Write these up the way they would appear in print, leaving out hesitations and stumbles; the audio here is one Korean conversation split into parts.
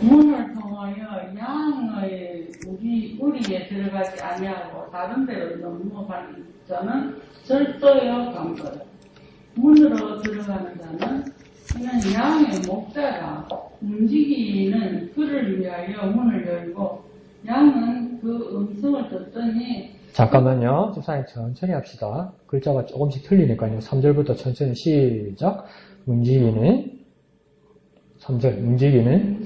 문을 통하여 양의 우리에 들어가지 아니하고 다른 데로 넘어가는 자는 절도요 강도다. 문으로 들어가는 자는 그냥 양의 목자가 움직이는 그를 위하여 문을 열고 양은 그 음성을 듣더니 잠깐만요. 집사님 천천히 합시다. 글자가 조금씩 틀리니까요. 3절부터 천천히 시작. 움직이는 3절 움직이는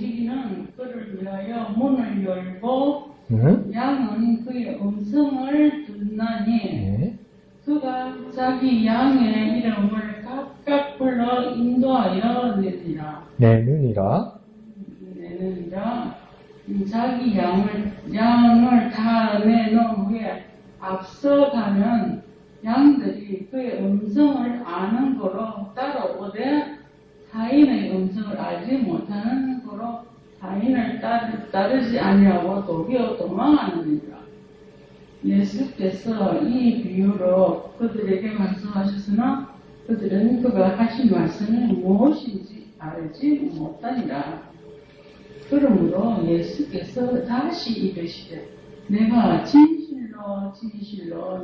그를 위하여 문을 열고 양은 그의 음성을 듣나니 네. 그가 자기 양의 이름을 각각 불러 인도하여 내느니라. 자기 양을 다 내놓은 후에 앞서가면 양들이 그의 음성을 아는 거로 따라오되 타인의 음성을 알지 못하는 거로 타인을 따르지 아니하고 도리어 도망하느니라. 예수께서 이 비유로 그들에게 말씀하셨으나 그들은 그가 하신 말씀이 무엇인지 알지 못하니라. 그러므로 예수께서 다시 이르시되 내가 진실로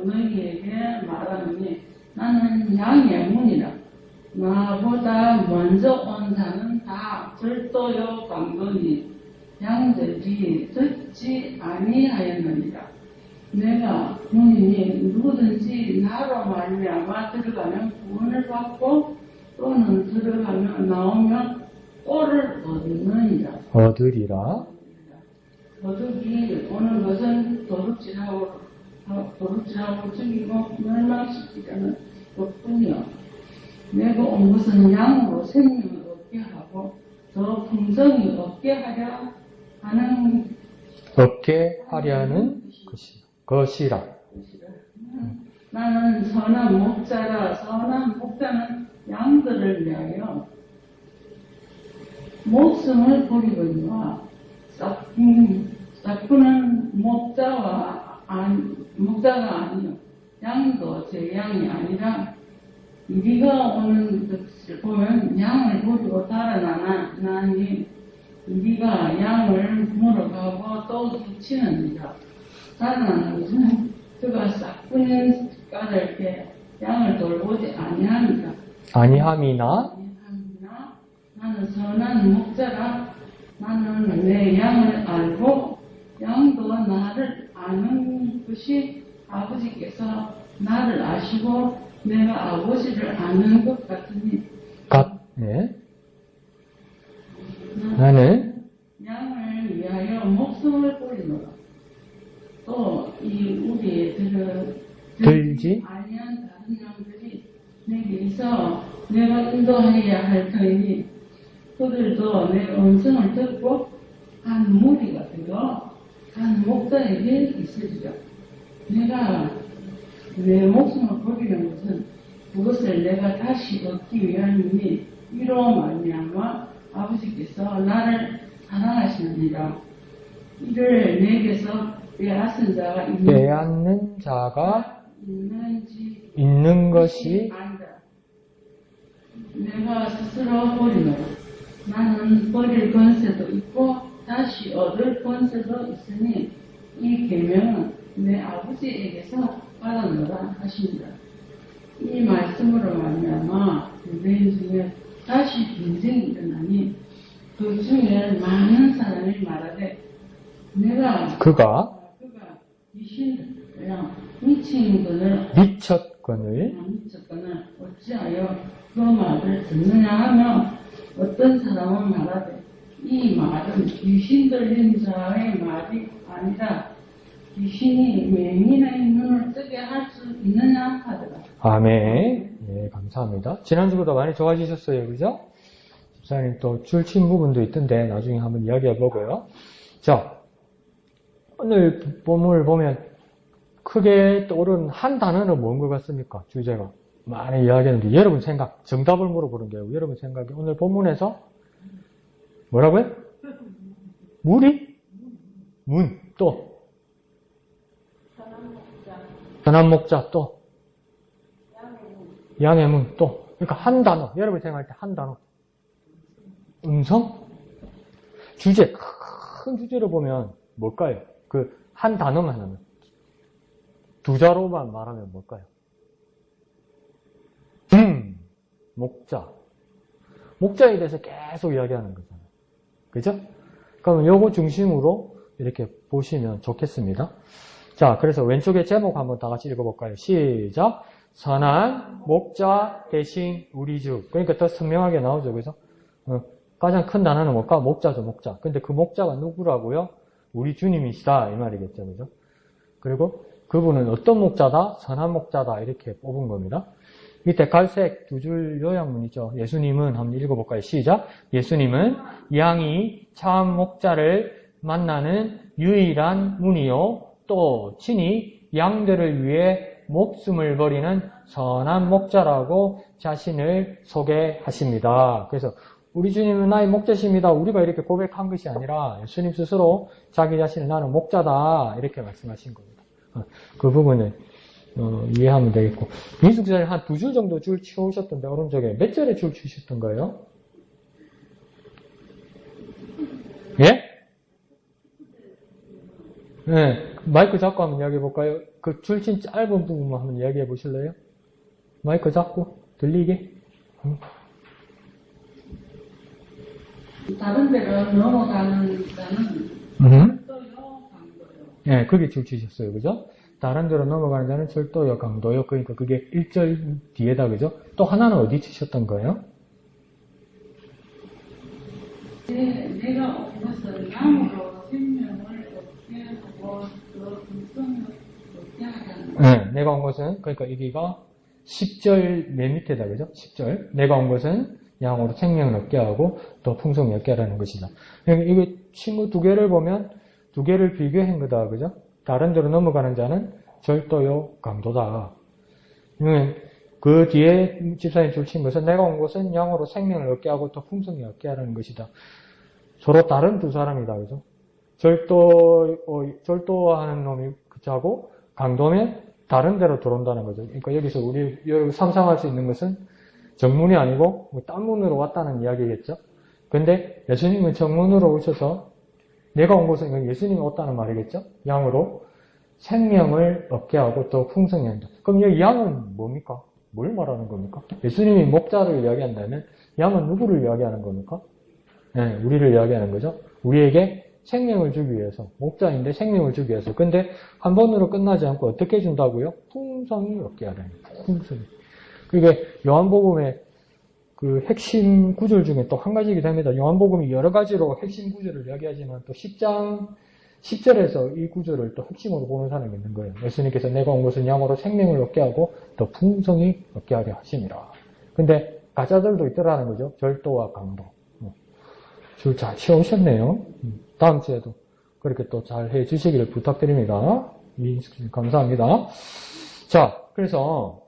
너희에게 말하노니 나는 양의 문이라. 나보다 먼저 온 자는 다 절도요 강도니 양들이 듣지 아니하였느니라. 내가 문이니 누구든지 나로 말미암아 들어가면 구원을 받고 또는 들어가면 나오면 꼴을 얻느니라. 얻으리라. 도둑이 오는 것은 도둑질하고 죽이고 멸망시키려는 것뿐이요. 내가 온 것은 양으로 생명을 얻게 하고 더 풍성히 얻게 하려는 것이라. 나는 선한 목자라. 선한 목자는 양들을 위하여 목숨을 버리거니와 싹구는 목자가 아니요 양도 제 양이 아니라 이리가 오는 것을 보면 양을 버리고 달아나니 이리가 양을 물어가고 또 붙이느니라. 달아나는 것은 그가 싹구는 까닭 때 양을 돌보지 아니함이나 나는 선한 목자라. 나는 내 양을 알고 양도 나를 아는 것이 아버지께서 나를 아시고 내가 아버지를 아는 것 같으니 네. 나는 양을 위하여 목숨을 버리노라. 또 이 우리에 들지 아니한 다른 양들이 내게 있어 내가 인도하여야 할 터이니 그들도 내 음성을 듣고 한 무리가 되어 한 목자에게 있으리라. 내가 내 목숨을 버리는 것은 그것을 내가 다시 얻기 위함이니 이로 말미암아 아버지께서 나를 사랑하시느니라. 이를 내게서 빼앗은 자가 있는 것이 아니다. 내가 스스로 버리노라. 나는 버릴 권세도 있고 다시 얻을 권세도 있으니 이 계명은 내 아버지에게서 받았노라 하시니라. 이 말씀으로 말미암아 유대인 중에 다시 분쟁이 일어나니 그 중에 많은 사람이 말하되 그가 미쳤거늘 어찌하여 그 말을 듣느냐 하며 어떤 사람은 말하되 이 말은 귀신 들린 자의 말이 아니라 귀신이 맹인의 눈을 뜨게 할 수 있느냐 하더라. 아멘. 예, 감사합니다. 지난주보다 많이 좋아지셨어요, 그죠? 집사님 또 줄친 부분도 있던데 나중에 한번 이야기해 보고요. 자, 오늘 본문을 보면 크게 떠오르는 한 단어는 뭔 것 같습니까? 주제가 많이 이야기했는데 여러분 생각, 정답을 물어보는 게 여러분 생각이 오늘 본문에서 뭐라고요? 무리? 문, 또 선한 목자, 또 양의 문, 또 그러니까 한 단어, 여러분 생각할 때 한 단어 음성? 주제, 큰 주제로 보면 뭘까요? 그 한 단어만 하면. 두 자로만 말하면 뭘까요? 목자. 목자에 대해서 계속 이야기하는 거잖아요. 그죠? 그러면 요거 중심으로 이렇게 보시면 좋겠습니다. 자, 그래서 왼쪽에 제목 한번 다 같이 읽어볼까요? 시작. 선한 목자 대신 우리 주. 그러니까 더 선명하게 나오죠. 그죠? 가장 큰 단어는 뭘까? 목자죠, 목자. 근데 그 목자가 누구라고요? 우리 주님이시다. 이 말이겠죠. 그죠? 그리고 그분은 어떤 목자다? 선한 목자다. 이렇게 뽑은 겁니다. 밑에 갈색 두 줄 요약문이죠. 예수님은 한번 읽어볼까요? 시작. 예수님은 양이 참 목자를 만나는 유일한 문이요. 또 친히 양들을 위해 목숨을 버리는 선한 목자라고 자신을 소개하십니다. 그래서 우리 주님은 나의 목자십니다. 우리가 이렇게 고백한 것이 아니라 예수님 스스로 자기 자신을 나는 목자다 이렇게 말씀하신 겁니다. 그 부분을 이해하면 되겠고, 민숙자에 한 두 줄 정도 줄 치우셨던데 오른쪽에 몇 절에 줄 치셨던 거예요? 예? 네, 마이크 잡고 한번 이야기해 볼까요? 그 줄친 짧은 부분만 한번 이야기해 보실래요? 마이크 잡고 들리게? 다른 데로 넘어가는 자는 절도요, 강도요. 네, 그게 줄 치셨어요. 그죠? 다른 데로 넘어가는 자는 절도요, 강도요. 그러니까 그게 1절 뒤에다, 그죠? 또 하나는 어디 치셨던 거예요? 내가 온 것은 양으로 생명을 얻게 하고 그 불성을 얻게 하자는 거예요. 네, 내가 온 것은, 그러니까 여기가 10절 맨 밑에다, 그죠? 10절. 내가 온 것은 양으로 생명을 얻게 하고 또 풍성을 얻게 하라는 것이다. 이게 친구 두 개를 보면 두 개를 비교한 거다, 그죠? 다른 데로 넘어가는 자는 절도요, 강도다. 그 뒤에 집사님 줄친 것은 내가 온 것은 양으로 생명을 얻게 하고 또 풍성히 얻게 하라는 것이다. 서로 다른 두 사람이다, 그죠? 절도하는 놈이 그자고 강도면 다른 데로 들어온다는 거죠. 그러니까 여기서 우리 상상할 수 있는 것은 정문이 아니고 딴 문으로 왔다는 이야기겠죠. 근데 예수님은 정문으로 오셔서 내가 온 것은 예수님이 왔다는 말이겠죠. 양으로 생명을 얻게 하고 또 풍성히 한다. 그럼 이 양은 뭡니까? 뭘 말하는 겁니까? 예수님이 목자를 이야기한다면 양은 누구를 이야기하는 겁니까? 네, 우리를 이야기하는 거죠. 우리에게 생명을 주기 위해서, 목자인데 생명을 주기 위해서. 근데 한 번으로 끝나지 않고 어떻게 해준다고요? 풍성히 얻게 하라는 거예요. 풍성히. 그게 요한복음의 그 핵심 구절 중에 또 한 가지이기도 합니다. 요한복음이 여러 가지로 핵심 구절을 이야기하지만 또 10장 10절에서 이 구절을 또 핵심으로 보는 사람이 있는 거예요. 예수님께서 내가 온 것은 양으로 생명을 얻게 하고 또 풍성히 얻게 하려 하심이라. 근데 가짜들도 있더라는 거죠. 절도와 강도. 줄 잘 치우셨네요. 다음 주에도 그렇게 또 잘 해주시기를 부탁드립니다. 이인숙님 감사합니다. 자, 그래서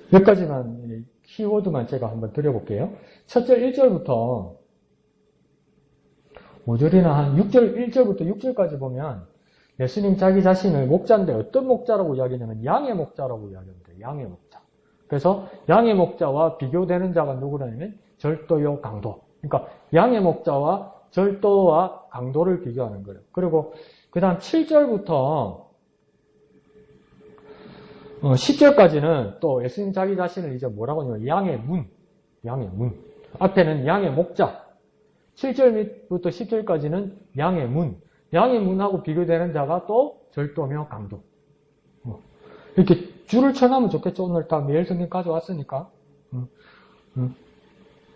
몇 가지만 키워드만 제가 한번 드려볼게요. 첫 절 1절부터 5절이나 한 6절, 1절부터 6절까지 보면 예수님 자기 자신을 목자인데 어떤 목자라고 이야기하냐면 양의 목자라고 이야기합니다. 양의 목자. 그래서 양의 목자와 비교되는 자가 누구냐면 절도요, 강도. 그러니까 양의 목자와 절도와 강도를 비교하는 거예요. 그리고 그 다음 7절부터 10절까지는 또 예수님 자기 자신을 이제 뭐라고 하냐면 양의 문. 양의 문. 앞에는 양의 목자. 7절부터 10절까지는 양의 문. 양의 문하고 비교되는 자가 또 절도며 강도. 이렇게 줄을 쳐놓으면 좋겠죠. 오늘 다 매일 성경 가져왔으니까.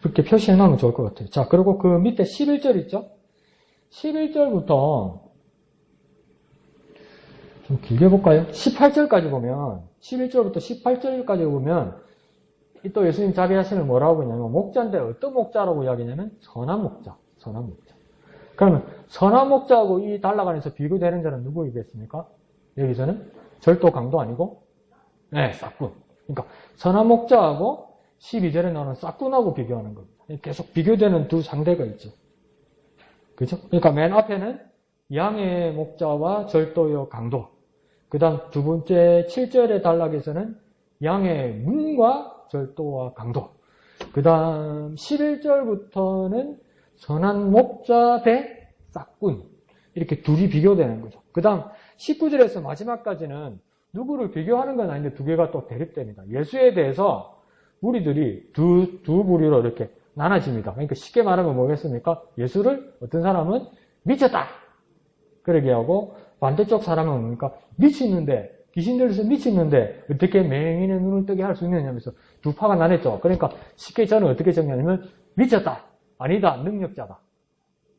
그렇게 표시해놓으면 좋을 것 같아요. 자, 그리고 그 밑에 11절 있죠? 11절부터 좀 길게 볼까요? 18절까지 보면 11절부터 18절까지 보면 또 예수님 자기 자신을 뭐라고 하냐면 목자인데 어떤 목자라고 이야기하냐면 선한 목자. 선한 목자. 그러면 선한 목자하고 이 단락안에서 비교되는 자는 누구이겠습니까? 여기서는 절도 강도 아니고 네, 싹군. 그러니까 선한 목자하고 12절에 나오는 싹군하고 비교하는 겁니다. 계속 비교되는 두 상대가 있죠. 그죠? 그러니까 맨 앞에는 양의 목자와 절도요 강도. 그 다음 두 번째 7절의 단락에서는 양의 문과 절도와 강도. 그 다음 11절부터는 선한 목자 대 싹군 이렇게 둘이 비교되는 거죠. 그 다음 19절에서 마지막까지는 누구를 비교하는 건 아닌데 두 개가 또 대립됩니다. 예수에 대해서 무리들이 두 부류로 이렇게 나눠집니다. 그러니까 쉽게 말하면 뭐겠습니까? 예수를 어떤 사람은 미쳤다 그러게 하고 반대쪽 사람은 뭡니까? 미치는데 귀신 들려서 미치는데 어떻게 맹인의 눈을 뜨게 할 수 있느냐면서 두 파가 나눴죠. 그러니까 쉽게 저는 어떻게 정리하냐면 미쳤다 아니다 능력자다.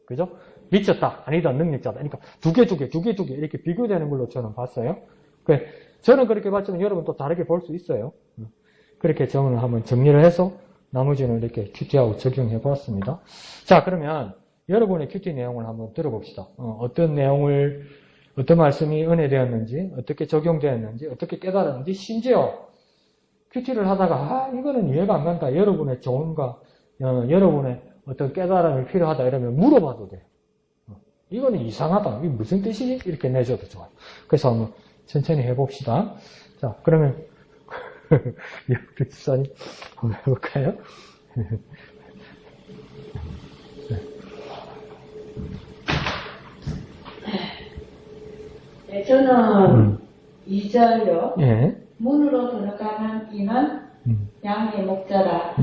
그죠? 미쳤다 아니다 능력자다. 그러니까 두 개 이렇게 비교되는 걸로 저는 봤어요. 저는 그렇게 봤지만 여러분 또 다르게 볼 수 있어요. 그렇게 저는 한번 정리를 해서 나머지는 이렇게 큐티하고 적용해 보았습니다. 자, 그러면 여러분의 큐티 내용을 한번 들어봅시다. 어떤 내용을, 어떤 말씀이 은혜되었는지, 어떻게 적용되었는지, 어떻게 깨달았는지, 심지어 큐티를 하다가 이거는 이해가 안 간다. 여러분의 조언과 여러분의 어떤 깨달음이 필요하다 이러면 물어봐도 돼요. 이거는 이상하다. 이게 무슨 뜻이지? 이렇게 내줘도 좋아요. 그래서 한번 천천히 해봅시다. 자, 그러면 우리 집사님 한번 해볼까요? 네, 저는 2절요. 예. 문으로 들어가는 이는 양의 목자라.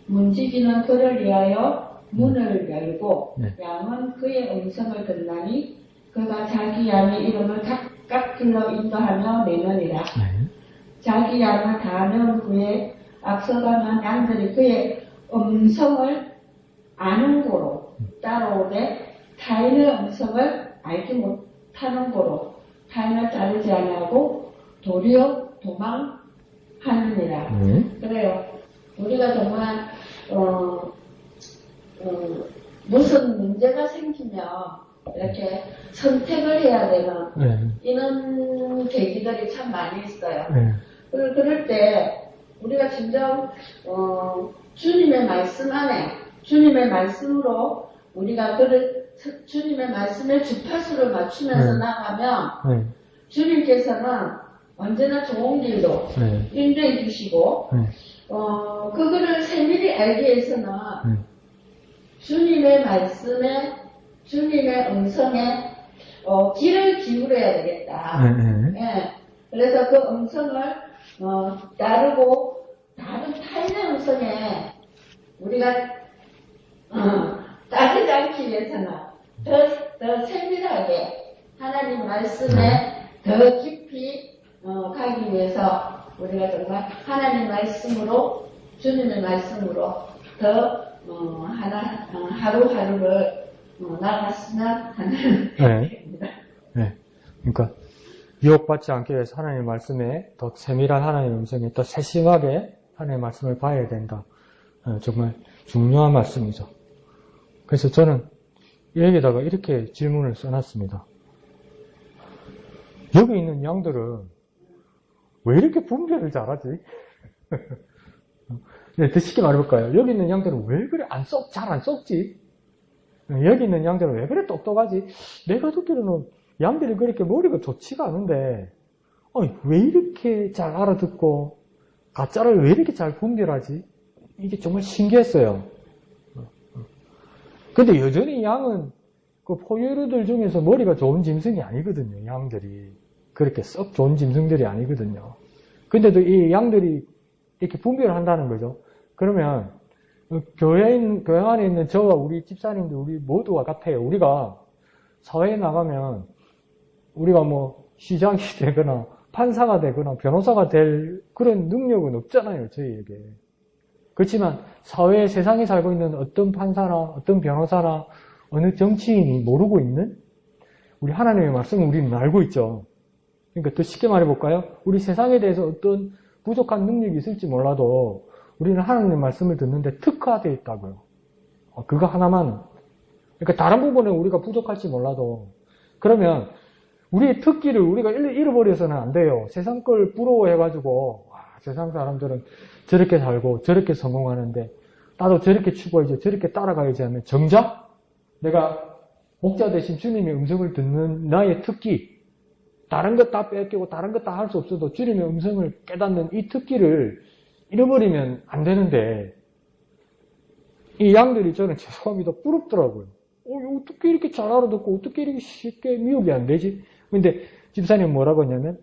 문지기는 그를 위하여 문을 열고 양은 그의 음성을 듣나니 그가 자기 양의 이름을 각각 길러 인도하며 내느니라. 자기 양을 다 넣은 후에 앞서가는 양들이 그의 음성을 아는 고로 따라오되 타인의 음성을 알지 못하는 고로 타인을 따르지 아니하고 도리어 도망하느니라. 그래요. 우리가 정말 무슨 문제가 생기면 이렇게 선택을 해야 되는 이런 계기들이 참 많이 있어요. 그럴 때 우리가 진정 주님의 말씀 안에 주님의 말씀으로 우리가 주님의 말씀에 주파수를 맞추면서 나가면 주님께서는 언제나 좋은 길로 인도해 주시고 그거를 세밀히 알기 위해서는 주님의 말씀에 주님의 음성에 귀를 기울여야 되겠다. 예. 그래서 그 음성을 따르고 다른 타인의 음성에 우리가 따르지 않기 위해서는 더 세밀하게 하나님 말씀에 더 깊이 가기 위해서 우리가 정말 하나님 말씀으로 주님의 말씀으로 더 하루하루를 나갔으면 하는 바람입니다. 그러니까 유혹받지 않기 위해서 하나님의 말씀에 더 세밀한 하나님의 음성에 더 세심하게 하나님의 말씀을 봐야 된다. 정말 중요한 말씀이죠. 그래서 저는 여기에다가 이렇게 질문을 써놨습니다. 여기 있는 양들은 왜 이렇게 분별을 잘하지? 더 쉽게 말해볼까요? 여기 있는 양들은 왜 그래 잘 안 썩지? 여기 있는 양들은 왜 그래 똑똑하지? 내가 듣기로는 양들이 그렇게 머리가 좋지가 않은데 왜 이렇게 잘 알아듣고 가짜를 왜 이렇게 잘 분별하지? 이게 정말 신기했어요. 근데 여전히 양은 그 포유류들 중에서 머리가 좋은 짐승이 아니거든요. 양들이 그렇게 썩 좋은 짐승들이 아니거든요. 근데도 이 양들이 이렇게 분별을 한다는 거죠. 그러면 교회 안에 있는 저와 우리 집사님들 우리 모두와 같아요. 우리가 사회에 나가면 우리가 뭐 시장이 되거나 판사가 되거나 변호사가 될 그런 능력은 없잖아요. 저희에게. 그렇지만 사회에 세상에 살고 있는 어떤 판사나 어떤 변호사나 어느 정치인이 모르고 있는 우리 하나님의 말씀을 우리는 알고 있죠. 그러니까 더 쉽게 말해볼까요? 우리 세상에 대해서 어떤 부족한 능력이 있을지 몰라도 우리는 하나님의 말씀을 듣는데 특화되어 있다고요. 그거 하나만. 그러니까 다른 부분에 우리가 부족할지 몰라도 그러면 우리의 특기를 우리가 잃어버려서는 안 돼요. 세상 걸 부러워해가지고 세상 사람들은 저렇게 살고 저렇게 성공하는데 나도 저렇게 추구해야지 저렇게 따라가야지 하면 정작 내가 목자 대신 주님의 음성을 듣는 나의 특기 다른 것 다 뺏기고 다른 것 다 할 수 없어도 주님의 음성을 깨닫는 이 특기를 잃어버리면 안 되는데 이 양들이 저는 죄송합니다. 부럽더라고요. 어떻게 이렇게 잘 알아듣고 어떻게 이렇게 쉽게 미혹이 안 되지? 근데 집사님 뭐라고 했냐면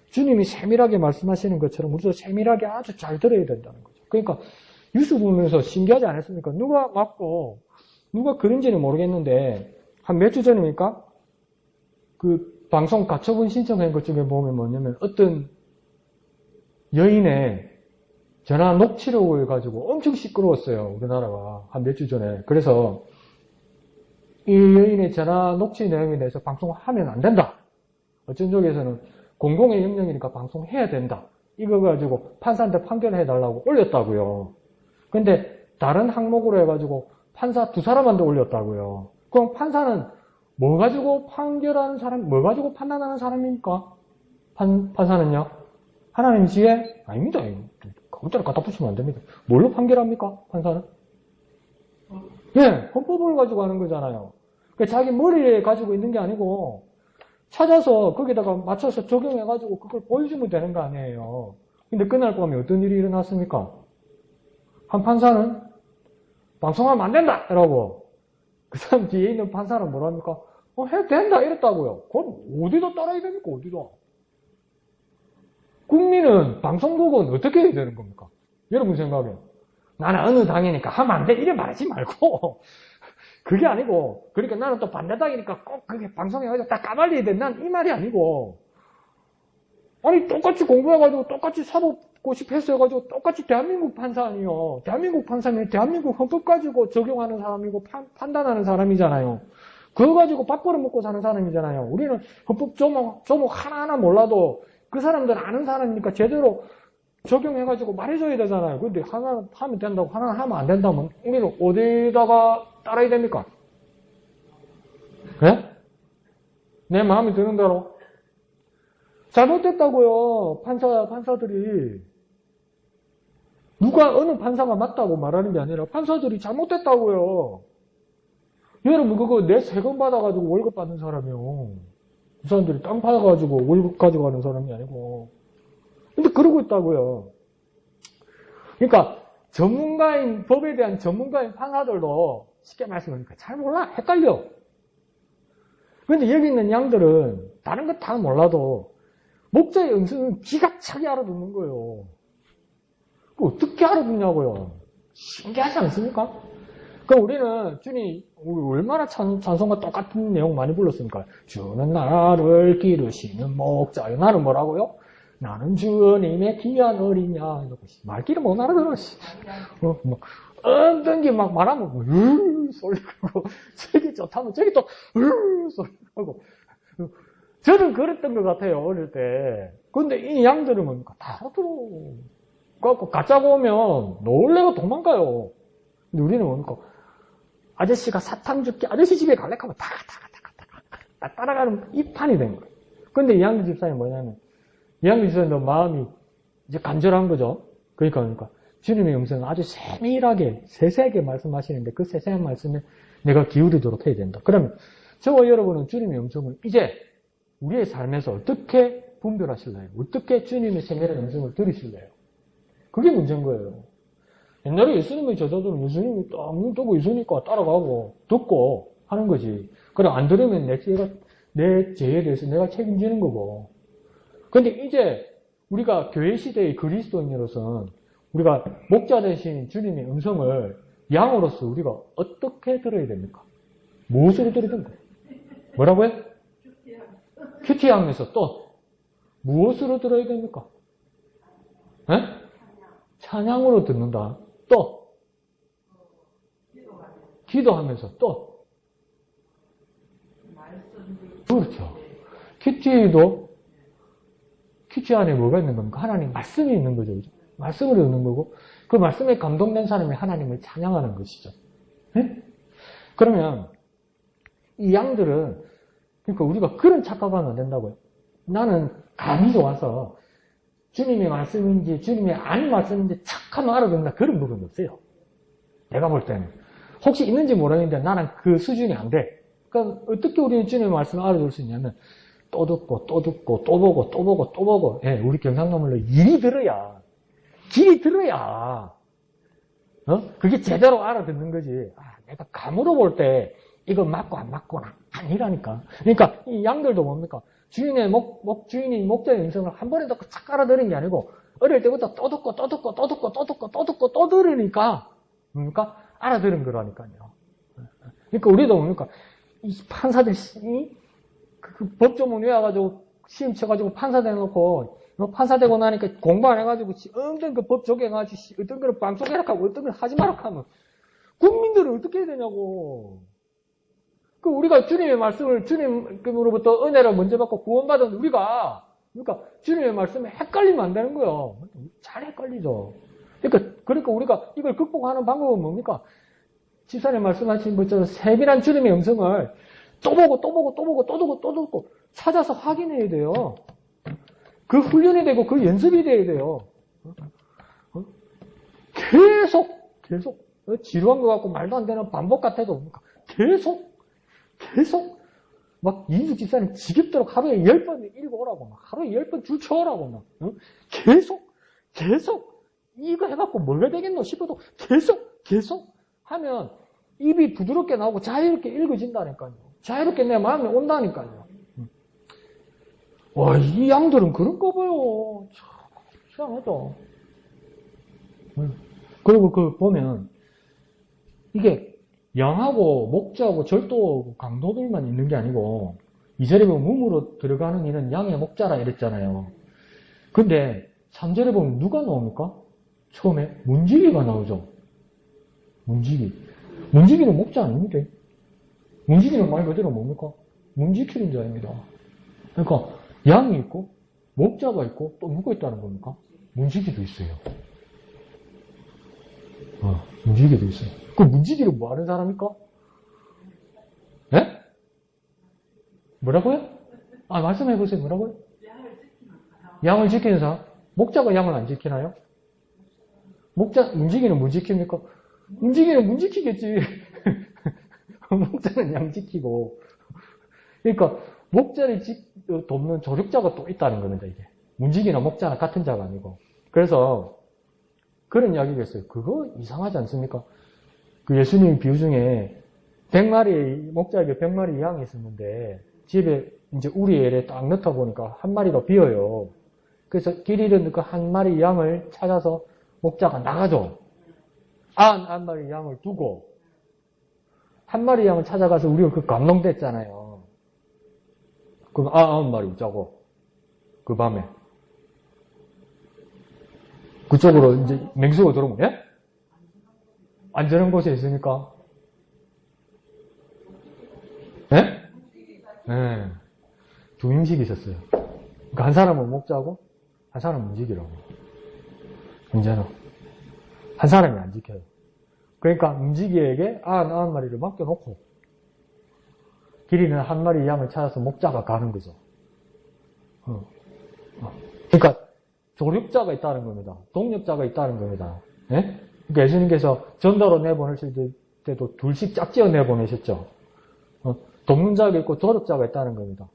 주님이 세밀하게 말씀하시는 것처럼 우리도 세밀하게 아주 잘 들어야 된다는 거죠. 그러니까 뉴스 보면서 신기하지 않았습니까? 누가 맞고 누가 그런지는 모르겠는데 한 몇 주 전입니까? 그 방송 가처분 신청한 것 중에 보면 뭐냐면 어떤 여인의 전화 녹취록을 가지고 엄청 시끄러웠어요. 우리나라가 한 몇 주 전에. 그래서 이 여인의 전화 녹취 내용에 대해서 방송하면 안 된다. 어쩐 쪽에서는 공공의 영역이니까 방송해야 된다. 이거 가지고 판사한테 판결을 해달라고 올렸다고요. 근데 다른 항목으로 해가지고 판사 2사람한테 올렸다고요. 그럼 판사는 뭐 가지고 판결하는 사람, 뭐 가지고 판단하는 사람입니까? 판사는요? 하나님 지혜? 아닙니다. 아무데나 갖다 붙이면 안 됩니다. 뭘로 판결합니까? 판사는? 예, 헌법을 가지고 하는 거잖아요. 자기 머리에 가지고 있는 게 아니고 찾아서 거기다가 맞춰서 적용해가지고 그걸 보여주면 되는 거 아니에요. 근데 그날 밤에 어떤 일이 일어났습니까? 한 판사는 방송하면 안 된다! 이라고. 그 사람 뒤에 있는 판사는 뭐랍니까? 해도 된다! 이랬다고요. 그럼 어디다 따라야 됩니까? 어디다? 국민은 방송국은 어떻게 해야 되는 겁니까? 여러분 생각에. 나는 어느 당이니까 하면 안 돼. 이래 말하지 말고. 그게 아니고, 그러니까 나는 또 반대당이니까 꼭 그게 방송해가지고 다 까발려야 돼. 난 이 말이 아니고. 아니, 똑같이 공부해가지고, 똑같이 사법고시 패스해가지고, 똑같이 대한민국 판사 아니요. 대한민국 판사면 대한민국 헌법 가지고 적용하는 사람이고, 판단하는 사람이잖아요. 그거 가지고 밥 벌어먹고 사는 사람이잖아요. 우리는 헌법 조목 하나하나 몰라도 그 사람들 아는 사람이니까 제대로 적용해가지고 말해줘야 되잖아요. 근데 하나 하면 된다고 하나 하면 안 된다면 우리는 어디다가 따라야 됩니까? 네? 내 마음에 드는 대로. 잘못됐다고요. 판사들이. 누가 어느 판사가 맞다고 말하는 게 아니라 판사들이 잘못됐다고요. 여러분 그거 내 세금 받아가지고 월급 받는 사람이요. 그 사람들이 땅 팔아가지고 월급 가져가는 사람이 아니고. 근데 그러고 있다고요. 그러니까 전문가인, 법에 대한 전문가인 판사들도 쉽게 말씀하니까 잘 몰라. 헷갈려. 근데 여기 있는 양들은 다른 거 다 몰라도 목자의 음성은 기가 차게 알아듣는 거예요. 어떻게 알아듣냐고요. 신기하지 않습니까? 그럼 우리는 주님 얼마나 찬송과 똑같은 내용 많이 불렀습니까? 주는 나를 기르시는 목자요. 나는 뭐라고요? 나는 주님의 귀한 어리냐. 말귀를 못 알아들어. 어떤 게 막 말하면 소리 하고 저기 좋다면 저기 또 소리 하고. 저는 그랬던 것 같아요. 어릴 때. 근데 이 양들은 뭡니까? 다 알아들어. 그래갖고 가짜고 오면 놀래고 도망가요. 근데 우리는 뭡니까? 아저씨가 사탕 줄게. 아저씨 집에 갈래? 하면 딱 따라가는 이 판이 된 거예요. 근데 이양규 집사님 뭐냐면, 이양규 집사님도 마음이 이제 간절한 거죠. 그러니까 주님의 음성은 아주 세밀하게, 세세하게 말씀하시는데 그 세세한 말씀에 내가 기울이도록 해야 된다. 그러면 저와 여러분은 주님의 음성을 이제 우리의 삶에서 어떻게 분별하실래요? 어떻게 주님의 세밀한 음성을 들으실래요? 그게 문제인 거예요. 옛날에 예수님의 제자들은 예수님이 딱 눈 뜨고 예수님과 따라가고 듣고 하는 거지. 그래 안 들으면 내 죄에 대해서 내가 책임지는 거고. 근데 이제 우리가 교회 시대의 그리스도인으로서는 우리가 목자 되신 주님의 음성을 양으로서 우리가 어떻게 들어야 됩니까? 무엇으로 들어야 됩니까? 뭐라고요? 큐티하면서 또 무엇으로 들어야 됩니까? 네? 찬양으로 듣는다. 또 기도하면서 또 그렇죠. 큐티 안에 뭐가 있는 겁니까? 하나님 말씀이 있는 거죠. 그죠? 말씀을 듣는 거고 그 말씀에 감동된 사람이 하나님을 찬양하는 것이죠. 네? 그러면 이 양들은 그러니까 우리가 그런 착각하면 안 된다고요. 나는 감이 좋아서 주님의 말씀인지 주님의 아닌 말씀인지 착하면 알아듣는다. 그런 부분이 없어요. 내가 볼 때는. 혹시 있는지 모르겠는데 나는 그 수준이 안 돼. 그러니까 어떻게 우리는 주님의 말씀을 알아들 수 있냐면 또 듣고 또 듣고 또 보고 또 보고 또 보고. 예, 우리 경상도 말로 일이 들어야 길이 들어야 그게 제대로 알아듣는 거지. 아, 내가 감으로 볼 때 이거 맞고 안 맞고나 아니라니까. 그러니까 이 양들도 뭡니까? 주인이 목자의 음성을 한 번에 듣고 착 알아들은 게 아니고 어릴 때부터 또 듣고 또 들으니까 뭡니까? 알아들은 거라니까요. 그러니까 우리도 뭡니까? 이 판사들 그 법조문 외워가지고 시험 쳐가지고 판사 돼놓고 판사 되고 나니까 공부 안 해가지고 엄청 그 법 적용해가지고 어떤 거를 빵속해라 하고 어떤 걸 하지 마라 하면 국민들은 어떻게 해야 되냐고. 그 우리가 주님의 말씀을 주님으로부터 은혜를 먼저 받고 구원받은 우리가 그러니까 주님의 말씀에 헷갈리면 안 되는 거예요. 잘 헷갈리죠. 그러니까 우리가 이걸 극복하는 방법은 뭡니까? 집사님 말씀하신 것처럼 세밀한 주님의 음성을 또 보고 찾아서 확인해야 돼요. 그 훈련이 되고 그 연습이 돼야 돼요. 계속 지루한 것 같고 말도 안 되는 반복 같아도 계속 막 이인숙 집사님 지겹도록 하루에 10번 읽어오라고 막 하루에 10번 줄 쳐오라고 막 계속 이거 해갖고 뭐가 되겠노 싶어도 계속 하면 입이 부드럽게 나오고 자유롭게 읽어진다니까요. 자유롭게 내 마음에 온다니까요. 와, 이 양들은 그런가 봐요. 참 희한하죠. 그리고 그 보면 이게 양하고 목자하고 절도하고 강도들만 있는 게 아니고 2절에 보면 몸으로 들어가는 이는 양의 목자라 이랬잖아요. 근데 3절에 보면 누가 나옵니까? 처음에 문지기가 나오죠. 문지기는 목자 아닙니까? 문지기는 말 그대로 뭡니까? 문 지키는 자입니다. 그러니까 양이 있고 목자가 있고 또 누가 있다는 겁니까? 문지기도 있어요. 문지기도 있어요. 그 문지기는 뭐 하는 사람입니까? 예? 뭐라고요? 말씀해보세요. 뭐라고요? 양을 지키는 사람? 목자가 양을 안 지키나요? 문지기는 뭐 지킵니까? 문지기는 문 지키겠지. 목자는 양 지키고. 그러니까, 목자를 돕는 조력자가 또 있다는 겁니다, 이게. 문지기나 목자나 같은 자가 아니고. 그래서, 그런 이야기가 있어요. 그거 이상하지 않습니까? 그 예수님 비유 중에 100마리, 목자에게 100마리 양이 있었는데, 집에 이제 우리엘에 딱 넣다 보니까 한 마리가 비어요. 그래서 길 잃은 그 한 마리 양을 찾아서 목자가 나가죠. 한 마리 양을 두고, 한 마리 양을 찾아가서 우리가 그 감동됐잖아요. 그럼 9마리 있자고. 그 밤에. 그쪽으로 이제 맹수가 들어오면, 예? 안전한 곳에 있으니까. 예? 예. 두 명씩 있었어요. 그러니까 한 사람은 목자고, 한 사람은 문지기라고. 문제는. 한 사람이 안 지켜요. 그러니까 문지기에게 9마리를 맡겨놓고, 길이는 한 마리 양을 찾아서 목자가 가는 거죠. 그러니까, 조력자가 있다는 겁니다. 동력자가 있다는 겁니다. 예? 그러니까 예수님께서 전도로 내보내실 때도 둘씩 짝지어 내보내셨죠. 돕는 자가 있고 조력자가 있다는 겁니다.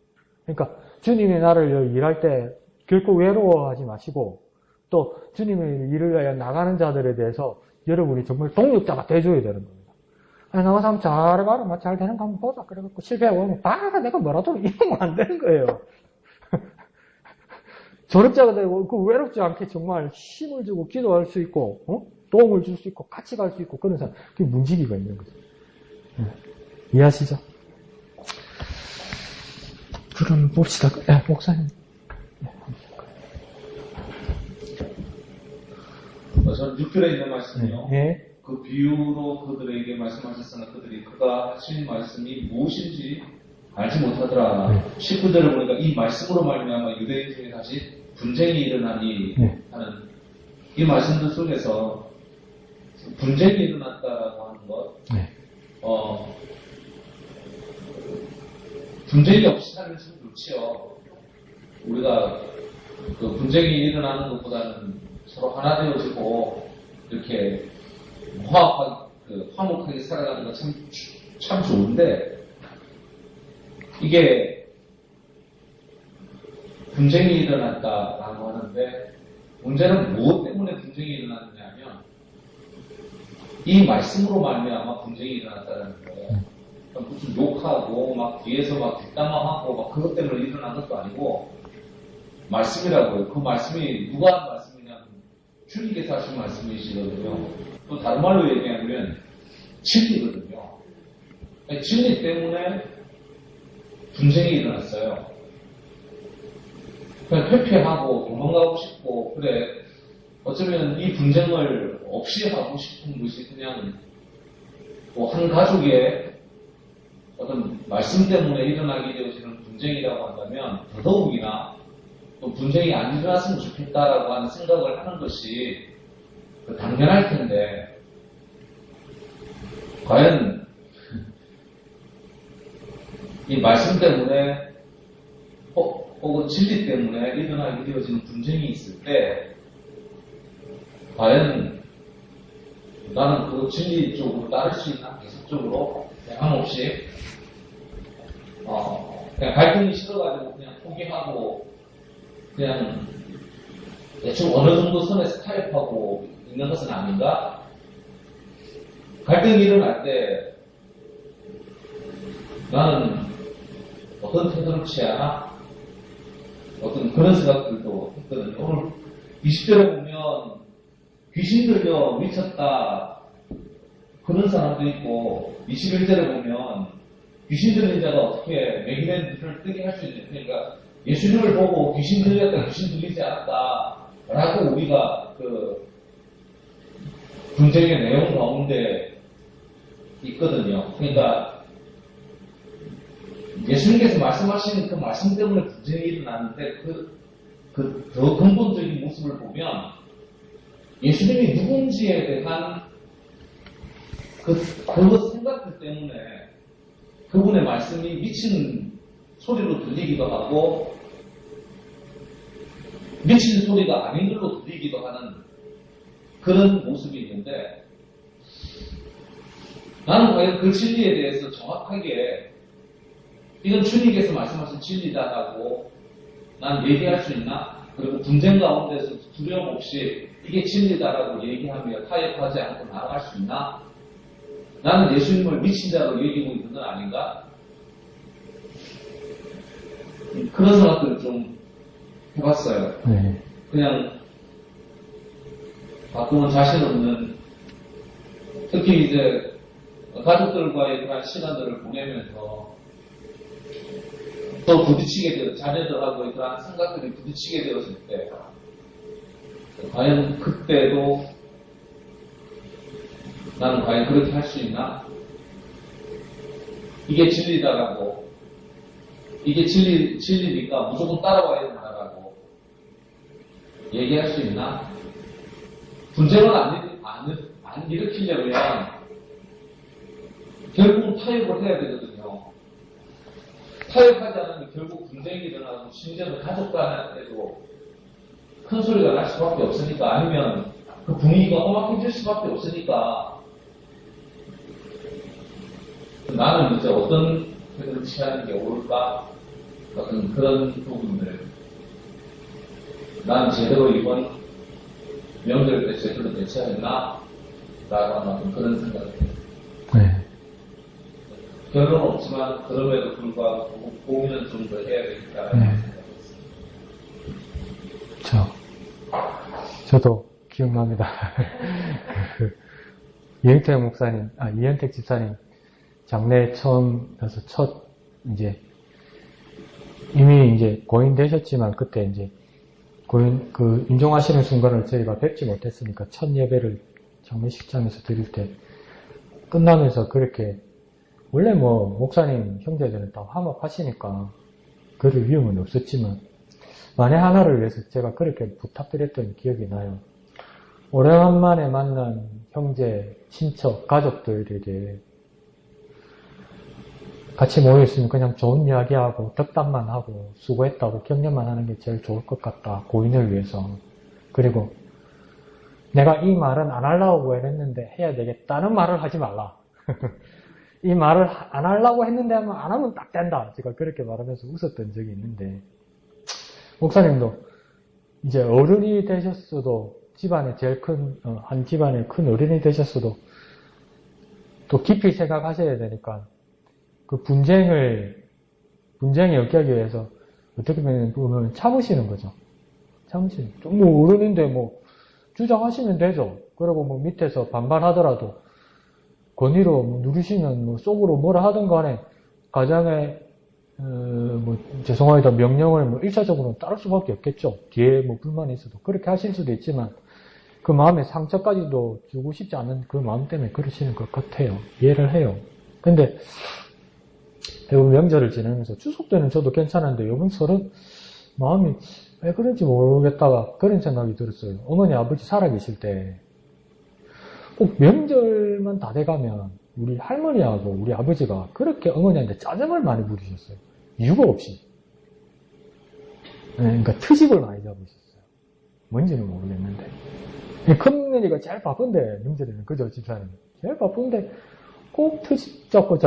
그러니까 주님의 나를 일할 때 결코 외로워하지 마시고 또 주님의 일을 위하여 나가는 자들에 대해서 여러분이 정말 동력자가 돼줘야 되는 겁니다. 나가서 한번 잘해봐라. 잘 되는 거 한번 보자. 그래갖고 실패하고 봐라 내가 뭐라도 이러면 안 되는 거예요. 조력자가 되고 그 외롭지 않게 정말 힘을 주고 기도할 수 있고 도움을 줄 수 있고 같이 갈 수 있고 그런 사람 그게 문지기가 있는 거죠. 이해하시죠? 그럼 봅시다. 목사님. 저는 6절에 있는 말씀이요. 네. 그 비유로 그들에게 말씀하셨으나 그들이 그가 하신 말씀이 무엇인지 알지 못하더라. 네. 19절을 보니까 이 말씀으로 말미암아 유대인 중에 다시 분쟁이 일어나니 하는 이 말씀들 속에서 분쟁이 일어났다라고 하는 것, 분쟁이 없이 살면 참 좋지요. 우리가 그 분쟁이 일어나는 것보다는 서로 하나 되어지고 이렇게 화목하게 살아가는 건 참 좋은데 이게 분쟁이 일어났다라고 하는데 문제는 무엇 때문에 분쟁이 일어났느냐 하면 이 말씀으로 말미암아 분쟁이 일어났다는 거예요. 무슨 욕하고 막 뒤에서 막 뒷담화하고 막 그것 때문에 일어난 것도 아니고 말씀이라고요. 그 말씀이 누가 한 말씀이냐면 주님께서 하신 말씀이시거든요. 또 다른 말로 얘기하면 진리거든요. 진리 때문에 분쟁이 일어났어요. 그냥 회피하고 도망가고 싶고 그래 어쩌면 이 분쟁을 없이 하고 싶은 것이 그냥 뭐 한 가족의 어떤 말씀 때문에 일어나게 되어지는 분쟁이라고 한다면 더더욱이나 또 분쟁이 안 일어났으면 좋겠다라고 하는 생각을 하는 것이 당연할 텐데 과연 이 말씀 때문에 혹은 진리 때문에 일어나게 되어지는 분쟁이 있을 때 과연 나는 그 진리 쪽으로 따를 수 있나? 계속적으로 한없이 그냥 갈등이 싫어가지고 그냥 포기하고 그냥 대충 어느 정도 선에서 타협하고 있는 것은 아닌가? 갈등이 일어날 때 나는 어떤 태도를 취하나? 어떤 그런 생각들도 했거든요. 오늘 20절에 보면 귀신 들려 미쳤다 그런 사람도 있고 21절에 보면 귀신 들린 자가 어떻게 매기는 눈을 뜨게 할 수 있는 그러니까 예수님을 보고 귀신 들렸다 귀신 들리지 않았다 라고 우리가 그 분쟁의 내용 가운데 있거든요. 그러니까 예수님께서 말씀하신 그 말씀 때문에 분쟁이 일어났는데 그 더 근본적인 모습을 보면 예수님이 누군지에 대한 그 생각들 때문에 그분의 말씀이 미친 소리로 들리기도 하고 미친 소리가 아닌 걸로 들리기도 하는 그런 모습이 있는데 나는 과연 그 진리에 대해서 정확하게 이건 주님께서 말씀하신 진리다라고 난 얘기할 수 있나? 그리고 분쟁 가운데서 두려움 없이 이게 진리다라고 얘기하며 타협하지 않고 나아갈 수 있나? 나는 예수님을 미친 자로 얘기하고 있는 건 아닌가? 그런 생각들을 좀 해봤어요. 그냥 가끔은 자신 없는 특히 이제 가족들과의 그런 시간들을 보내면서 또 부딪히게 되어 자녀들하고의 그런 생각들이 부딪히게 되었을 때 과연 그때도 나는 과연 그렇게 할 수 있나? 이게 진리다라고 이게 진리니까 무조건 따라와야 된다라고 얘기할 수 있나? 분쟁을 안 일으키려면 결국은 타협을 해야 되거든요. 타협하지 않으면 결국 분쟁이 일어나고 심지어는 가족 간에도 큰 소리가 날 수밖에 없으니까 아니면 그 분위기가 험악해질 수밖에 없으니까 나는 이제 어떤 태도를 취하는 게 옳을까? 같은 그런 부분들 난 제대로 이번 명절 때 제대로 대처했나? 라고 하는 그런 생각이 듭니다. 결론은 없지만 그럼에도 불구하고 고민은 좀 더 해야 되겠다는 생각이 있습니다. 저도 기억납니다. 이현택 목사님, 이현택 집사님 장례 처음 가서 이제 이미 이제 고인 되셨지만 그때 이제 고인 임종하시는 순간을 저희가 뵙지 못했으니까 첫 예배를 장례식장에서 드릴 때 끝나면서 그렇게 원래 목사님 형제들은 다 화목하시니까 그럴 위험은 없었지만 만에 하나를 위해서 제가 그렇게 부탁드렸던 기억이 나요. 오래간만에 만난 형제, 친척, 가족들에게 같이 모여있으면 그냥 좋은 이야기하고 덕담만 하고 수고했다고 격려만 하는 게 제일 좋을 것 같다. 고인을 위해서. 그리고 내가 이 말은 안 하려고 했는데 해야 되겠다는 말을 하지 말라. 이 말을 안 하려고 했는데 안 하면 딱 된다. 제가 그렇게 말하면서 웃었던 적이 있는데 목사님도 이제 어른이 되셨어도 집안에 제일 한 집안의 큰 어른이 되셨어도 또 깊이 생각하셔야 되니까 그 분쟁이 없게 하기 위해서 어떻게 보면 참으시는 거죠. 참으시는. 뭐 어른인데 뭐 주장하시면 되죠. 그리고 뭐 밑에서 반발하더라도 권위로 뭐 누르시면 뭐 속으로 뭐라 하든 간에 가장의 뭐 죄송합니다 명령을 뭐 1차적으로 따를 수밖에 없겠죠. 뒤에 뭐 불만이 있어도 그렇게 하실 수도 있지만 그 마음의 상처까지도 주고 싶지 않은 그 마음 때문에 그러시는 것 같아요. 이해를 해요. 근데 대부분 명절을 지내면서 추석 때는 저도 괜찮은데 요번 설은 마음이 왜 그런지 모르겠다가 그런 생각이 들었어요. 어머니 아버지 살아계실 때 꼭 명절만 다 돼가면 우리 할머니하고 우리 아버지가 그렇게 어머니한테 짜증을 많이 부리셨어요. 이유가 없이. 그러니까 트집을 많이 잡으셨어요. 뭔지는 모르겠는데. 큰며느리가 제일 바쁜데 명절에는 그죠 집사님. 제일 바쁜데 꼭 트집 잡고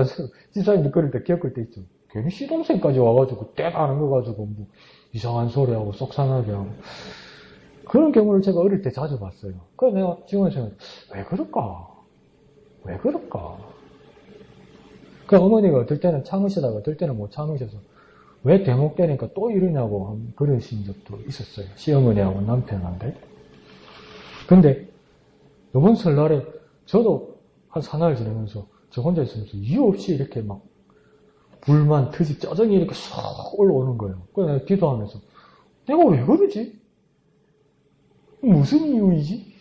집사님도 그럴 때 겪을 때 있죠. 괜히 시동생까지 와가지고 떼 가는 거 가지고 뭐 이상한 소리하고 속상하게 하고 그런 경우를 제가 어릴 때 자주 봤어요. 그래서 내가 지금 생각해 왜 그럴까? 왜 그럴까? 그 어머니가 어떨 때는 참으시다가 어떨 때는 못 참으셔서 왜 대목되니까 또 이러냐고 그러신 적도 있었어요. 시어머니하고 남편한테. 근데 이번 설날에 저도 한 사날 지내면서 저 혼자 있으면서 이유 없이 이렇게 막 불만, 트집, 짜증이 이렇게 쏙 올라오는 거예요. 그래서 내가 기도하면서 내가 왜 그러지? 무슨 이유이지?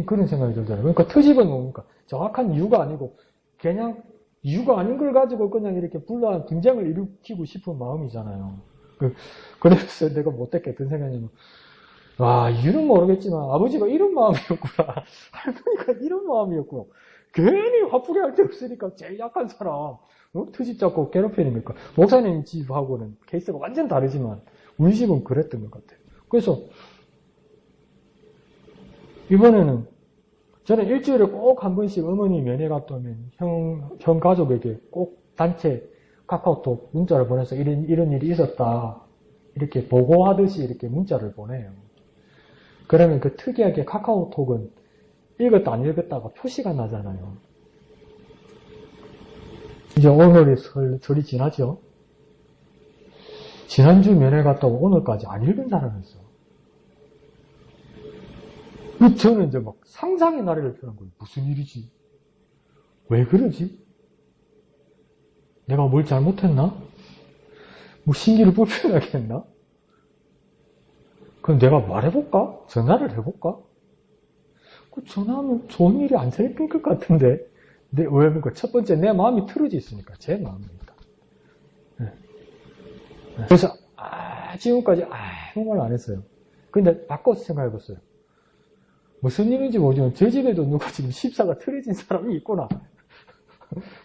그런 생각이 들잖아요. 그러니까 트집은 뭡니까? 정확한 이유가 아니고 그냥 이유가 아닌 걸 가지고 그냥 이렇게 불러한 분쟁을 일으키고 싶은 마음이잖아요. 그래서 내가 못됐겠던 생각이면 와 이유는 모르겠지만 아버지가 이런 마음이었구나. 할머니가 이런 마음이었구나. 괜히 화풀이 할 데 없으니까 제일 약한 사람 트집 잡고 괴롭히니까 목사님 집하고는 케이스가 완전 다르지만 우리 집은 그랬던 것 같아요. 그래서 이번에는 저는 일주일에 꼭 한 번씩 어머니 면회 갔다 오면 형 가족에게 꼭 단체 카카오톡 문자를 보내서 이런 일이 있었다 이렇게 보고하듯이 이렇게 문자를 보내요. 그러면 그 특이하게 카카오톡은 읽었다 안 읽었다가 표시가 나잖아요. 이제 오늘이 설이 지나죠. 지난주 면회 갔다 오고 오늘까지 안 읽은 사람이 있어. 저는 이제 막 상상의 나래를 펴는 거예요. 무슨 일이지? 왜 그러지? 내가 뭘 잘못했나? 뭐 신기를 불편하게 했나? 그럼 내가 말해볼까? 전화를 해볼까? 전화하면 좋은 일이 안 생길 것 같은데. 왜 그러니까 첫 번째 내 마음이 틀어져 있으니까 제 마음입니다. 그래서 지금까지 아무 말 안 했어요. 근데 바꿔서 생각해봤어요. 무슨 일인지 모르지만 저 집에도 누가 지금 십사가 틀어진 사람이 있구나.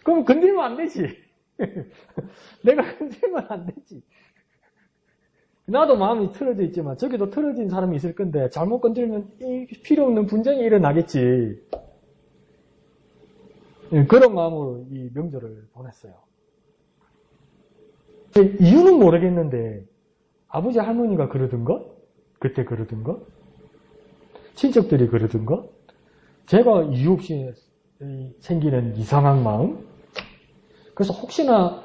그럼 건들면 안 되지. 내가 건들면 안 되지. 나도 마음이 틀어져 있지만 저기도 틀어진 사람이 있을 건데 잘못 건들면 필요 없는 분쟁이 일어나겠지. 그런 마음으로 이 명절을 보냈어요. 이유는 모르겠는데 아버지 할머니가 그러던 것? 그때 그러던 것? 친척들이 그러던 것? 제가 이유 없이 생기는 이상한 마음? 그래서 혹시나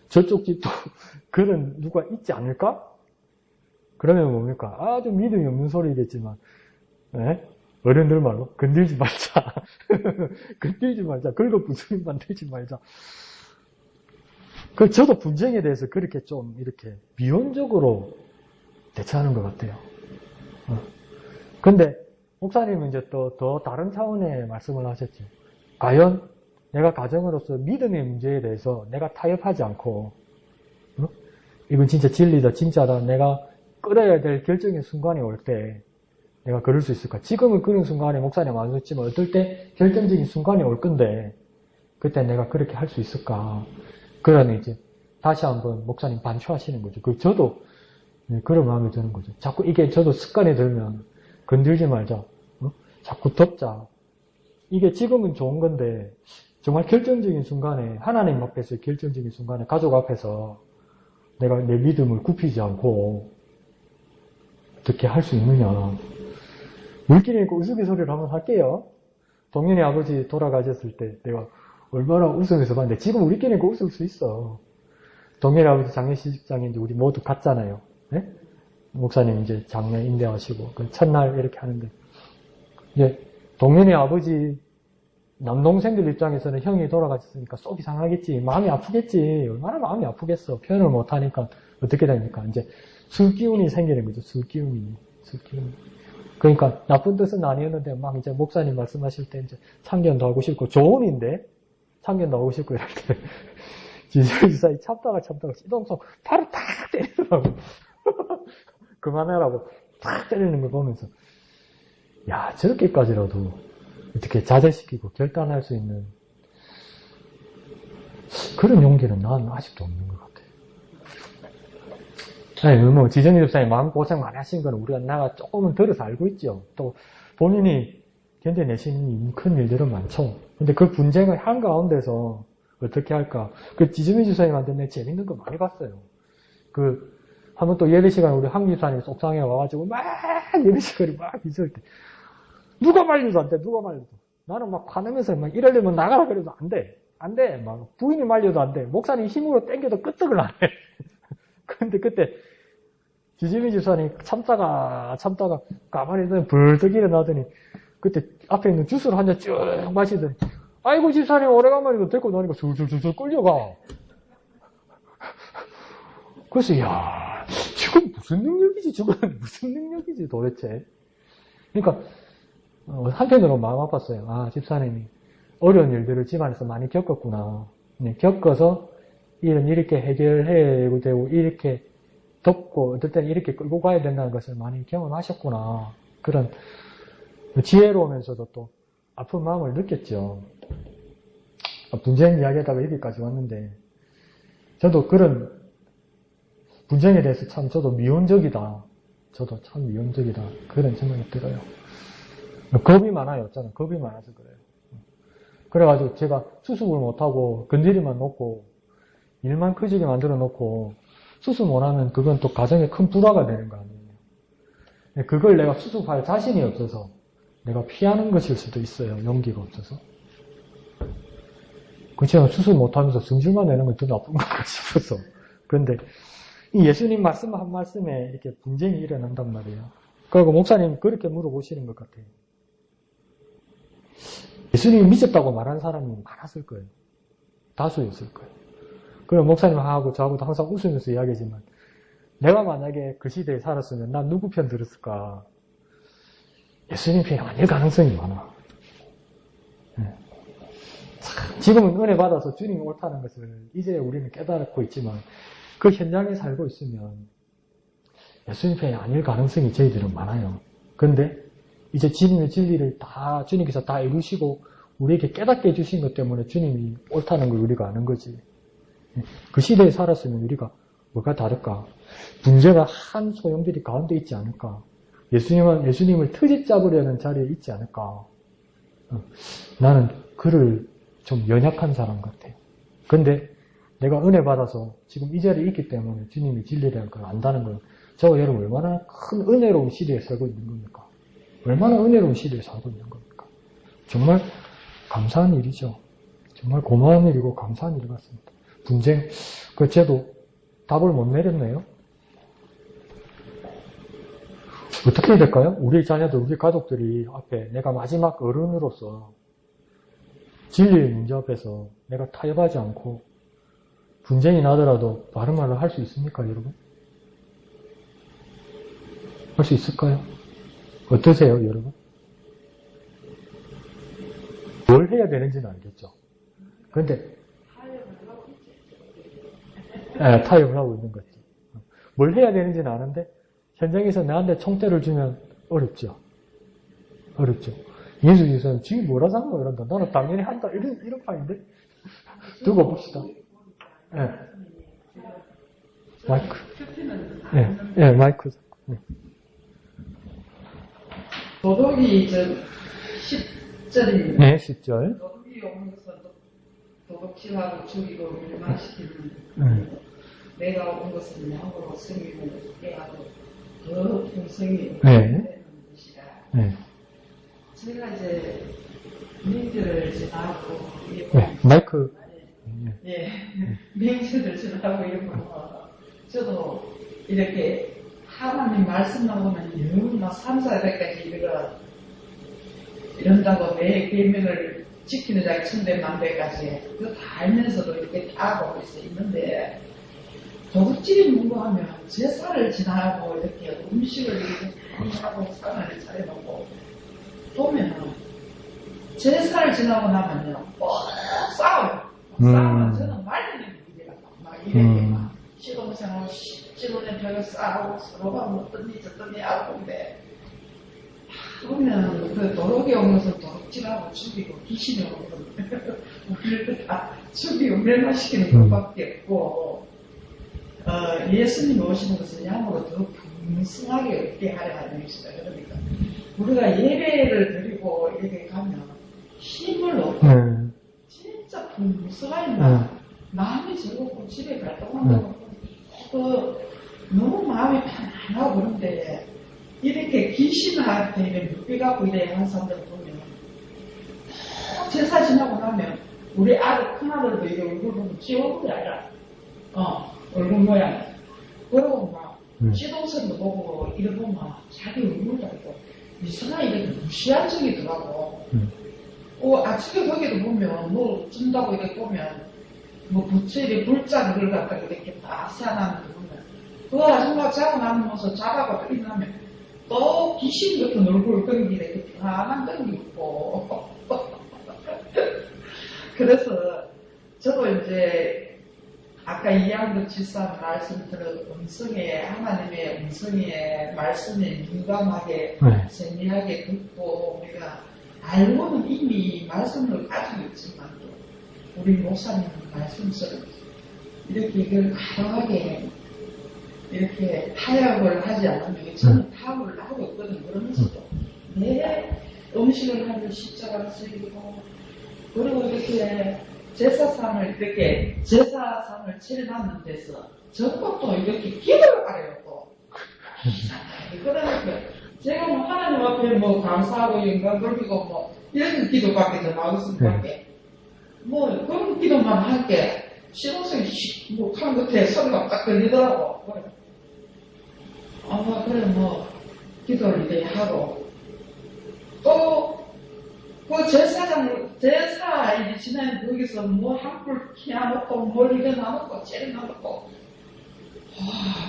저쪽 집도 그런 누가 있지 않을까? 그러면 뭡니까? 아주 믿음이 없는 소리겠지만 네? 어른들 말로 건들지 말자. 건들지 말자. 긁어 부스림 만들지 말자. 저도 분쟁에 대해서 그렇게 좀 이렇게 미온적으로 대처하는 것 같아요. 근데 목사님은 이제 또 더 다른 차원의 말씀을 하셨죠. 과연 내가 가정으로서 믿음의 문제에 대해서 내가 타협하지 않고 이건 진짜 진리다, 진짜다. 내가 끌어야 될 결정의 순간이 올 때 내가 그럴 수 있을까? 지금은 그런 순간에 목사님 안 오셨지만 어떨 때 결정적인 순간이 올 건데 그때 내가 그렇게 할 수 있을까? 그러면 이제 다시 한번 목사님 반추하시는 거죠. 저도 그런 마음이 드는 거죠. 자꾸 이게 저도 습관이 들면 건들지 말자. 자꾸 덮자. 이게 지금은 좋은 건데 정말 결정적인 순간에 하나님 앞에서 결정적인 순간에 가족 앞에서 내가 내 믿음을 굽히지 않고 어떻게 할 수 있느냐. 물길이니까 우스갯소리를 한번 할게요. 동현이 아버지 돌아가셨을 때 내가 얼마나 웃으면서 봤는데 지금 우리끼리 그 웃을 수 있어. 동일 아버지 장례식장에 이제 우리 모두 갔잖아요. 네? 목사님 이제 장례 임대하시고 그 첫날 이렇게 하는데 이제 동현이 아버지 남동생들 입장에서는 형이 돌아가셨으니까 속이 상하겠지. 마음이 아프겠지. 얼마나 마음이 아프겠어. 표현을 못하니까 어떻게 됩니까? 이제 술기운이 생기는 거죠. 술기운이. 그러니까 나쁜 뜻은 아니었는데 막 이제 목사님 말씀하실 때 이제 참견도 하고 싶고 조언인데 참견도 하고 싶고 이럴 때 지사이 참다가 시동성 바로 탁 때리더라고. 그만하라고 탁 때리는 걸 보면서 야 저렇게까지라도 어떻게 자제시키고 결단할 수 있는 그런 용기는 난 아직도 없는 것 같아요. 아니, 뭐 지정희 집사님 마음고생 많이 하신 거는 우리가 나가 조금은 들어서 알고 있죠. 또 본인이 견뎌내시는 큰 일들은 많죠. 근데 그 분쟁의 한가운데서 어떻게 할까. 그 지정희 집사님한테 내가 재밌는 거 많이 봤어요. 한번 또 예배 시간에 우리 황 집사님이 속상해 와가지고 막 예배 시간에 막 있을 때 누가 말려도 안 돼. 나는 막 화내면서 막 이러려면 나가라 그래도 안 돼. 막 부인이 말려도 안 돼. 목사님 힘으로 당겨도 끄떡을 안 해. 근데 그때 지지미 집사님 참다가 가만히 있더니 벌떡 일어나더니 그때 앞에 있는 주스를 한 잔 쭉 마시더니 아이고 집사님 오래간만에 이거 데리고 나니까 술술술술 끌려가. 그래서 야 지금 무슨 능력이지 도대체. 그러니까 한편으로 마음 아팠어요. 아 집사님이 어려운 일들을 집안에서 많이 겪었구나. 네, 겪어서 일은 이렇게 해결해야 되고 이렇게 덮고 어떨 때는 이렇게 끌고 가야 된다는 것을 많이 경험하셨구나. 그런 지혜로우면서도 또 아픈 마음을 느꼈죠. 분쟁 이야기하다가 여기까지 왔는데 저도 그런 분쟁에 대해서 참 저도 미온적이다. 그런 생각이 들어요. 겁이 많아요. 저는 겁이 많아서 그래요. 그래가지고 제가 수습을 못하고 건드리만 놓고 일만 커지게 만들어 놓고 수습 못하면 그건 또 가정에 큰 불화가 되는 거 아니에요. 그걸 내가 수습할 자신이 없어서 내가 피하는 것일 수도 있어요. 용기가 없어서. 그치만 수습 못하면서 성질만 내는 건 더 나쁜 건가 싶어서. 그런데 이 예수님 말씀 한 말씀에 이렇게 분쟁이 일어난단 말이에요. 그리고 목사님 그렇게 물어보시는 것 같아요. 예수님이 미쳤다고 말한 사람이 많았을 거예요. 다수였을 거예요. 그리고 목사님하고 저하고도 항상 웃으면서 이야기하지만 내가 만약에 그 시대에 살았으면 난 누구 편 들었을까? 예수님 편이 아닐 가능성이 많아. 지금은 은혜 받아서 주님이 옳다는 것을 이제 우리는 깨닫고 있지만 그 현장에 살고 있으면 예수님 편이 아닐 가능성이 저희들은 많아요. 그런데 이제 주님의 진리를 주님께서 다 이루시고 우리에게 깨닫게 해주신 것 때문에 주님이 옳다는 걸 우리가 아는 거지. 그 시대에 살았으면 우리가 뭐가 다를까? 문제가 한 소용돌이 가운데 있지 않을까? 예수님을 트집 잡으려는 자리에 있지 않을까? 나는 그를 좀 연약한 사람 같아요. 근데 내가 은혜 받아서 지금 이 자리에 있기 때문에 주님이 진리라는 걸 안다는 걸 저와 여러분 얼마나 큰 은혜로운 시대에 살고 있는 겁니까? 얼마나 은혜로운 시대에 살고 있는 겁니까? 정말 감사한 일이죠. 정말 고마운 일이고 감사한 일 같습니다. 분쟁, 저도 답을 못 내렸네요. 어떻게 해야 될까요? 우리 자녀들, 우리 가족들이 앞에 내가 마지막 어른으로서 진리의 문제 앞에서 내가 타협하지 않고 분쟁이 나더라도 바른 말을 할 수 있습니까, 여러분? 할 수 있을까요? 어떠세요, 여러분? 뭘 해야 되는지는 알겠죠. 그런데 타협을 하고 있는 거죠. 뭘 해야 되는지는 아는데 현장에서 나한테 총대를 주면 어렵죠. 예수 기사는 지금 뭐라 하는 거야? 이런다. 나는 당연히 한다. 이런 판인데? 두고 봅시다. 마이크. 마이크. 도덕이 10절입니다. 네, 10절. 도덕이 오는 것은 도덕질하고 죽이고 멸망시키는 내가 온 것은 양으로 생명을 깨하고 더 풍성히 되는 것이다. 제가 이제 명절을 지나고, 네, 마이크. 예, 명절을 지나고 이러고, 저도 이렇게 하나님 말씀 나오면 너무나 3, 4대까지 이런다고 내 계명을 지키는 자가 천대만대까지 그거 다 알면서도 이렇게 다 보고 있는데 도둑질이 뭔가하면 제사를 지나고 이렇게 음식을 이렇게 많이 하고 상을 차려놓고 보면은 제사를 지나고 나면요 싸워요. 싸우면 저는 말리는 일이라 막 이렇게 막 시동생하고 시집오는 벽에 싸우고 서로가 뭐 어떠니 저떠니 하고 근데 그러면 그 도둑이 오는 것을 도둑질하고 죽이고 귀신이 오는 것을 우리를 다 죽이고 멸망시키는 것밖에 없고 예수님이 오시는 것은 양으로 더 풍성하게 얻게 하려 하는 것이다. 그러니까 우리가 예배를 드리고 이렇게 가면 힘을 얻고 진짜 풍성하게 마음이 즐겁고 집에 갈 동안 너무 마음이 편안하고 그런데 이렇게 귀신한테 묶여갖고 이래 한 사람들 보면 제사 지나고 나면 우리 아들 큰아들도 이게 얼굴 보면 지 얼굴이 아니라 얼굴 모양 그러고 막 시동생도 보고 이래 보면 자기 얼굴도 알고 이상하게 이렇게 무시한 적이 더라고 아침에 거기도 보면 뭐 준다고 이렇게 보면 뭐 부채에 불자 그걸 갖다가 이렇게 다 세워놨는 거 보면 그 아줌마 자고 나면 모습 자다가 일어나면 또 귀신 같은 얼굴 그런 게 이렇게 편안한 그런 게 있고 그래서 저도 이제 아까 이양도 지사 말씀드린 음성에 하나님의 음성에 말씀에 민감하게 세밀하게 듣고 우리가 알고는 이미 말씀을 가지고 있지만 우리 목사님 말씀처럼 이렇게 이걸 가능하게 이렇게 타협을 하지 않으면 저는 타협을 하고 있거든요. 그러면서도 내 음식을 하면 십자가를 새기고 그리고 이렇게 제사상을 차려놨는 데서 전부 또 이렇게 기도를 하래요 또. 그러니까 제가 뭐 하나님 앞에 뭐 감사하고 영광 돌리고 뭐 이런 기도밖에 더 나왔습니다밖에 뭐 그런 기도만 할게 신호성이 뭐 하는 것에 소리가 딱 들리더라고. 그래 뭐 기도를 이렇게 하고 또 그 제사 이제 지나면 거기서 뭐 한불 키워놓고 뭘 일어나놓고 째려놔놓고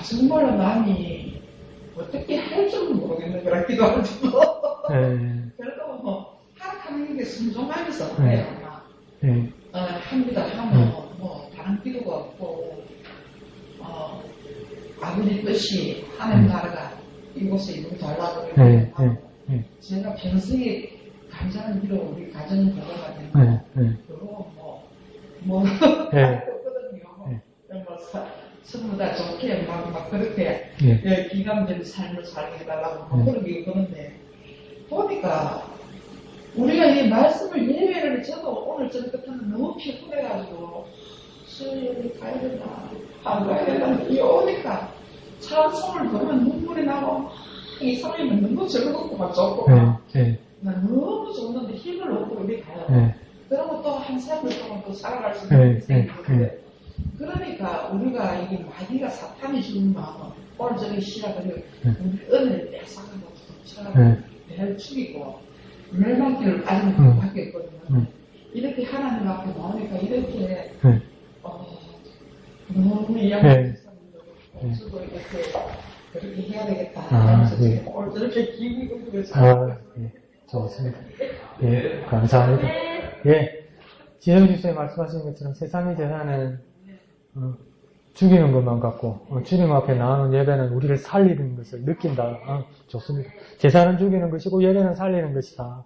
정말로 마음이 어떻게 할 줄은 모르겠는 거라 기도하지도 그래도 뭐 하락하는 게 순종하면서 그래요. 합니다 하면 뭐 다른 기도가 없고 아버지 뜻이 하나님 나라가 이곳에 이루어 달라고 하고 제가 평생에 감사하는 기도 우리 가정을 보고가지고 그리고 뭐 없거든요. 뭐 전부 다 좋게 막 그렇게 기감된 삶을 살게 해달라고 뭐 그런 게 없는데 보니까 우리가 이 말씀을 예배를 저도 오늘 저녁 같은 너무 피곤해가지고 수요일에 가야 되나 안 가야 되나 이 오니까 찬송을 들으면 눈물이 나고 이 성인은 너무 즐겁고 막 좋고 난 너무 좋은데 힘을 얻고 우리 가요. 그러고 또 한 3일 동안 또 살아갈 수 있는 생기는데 그러니까 우리가 이게 마귀가 사탄이 주는 마음은 오늘 저기 시작을 우리 은혜를 뺏어가고 배를 죽이고 멸망길을 빠지는 것밖에 없거든요. 이렇게 하나님 앞에 나오니까 이렇게 너무 이야기를 없어도 이렇게 그렇게 해야 되겠다. 오늘 저렇게 기분이 그래서 좋습니다. 감사합니다. 지혜우 집사님 말씀하신 것처럼 세상의 제사는 죽이는 것만 같고 주님 앞에 나오는 예배는 우리를 살리는 것을 느낀다. 좋습니다. 제사는 죽이는 것이고 예배는 살리는 것이다.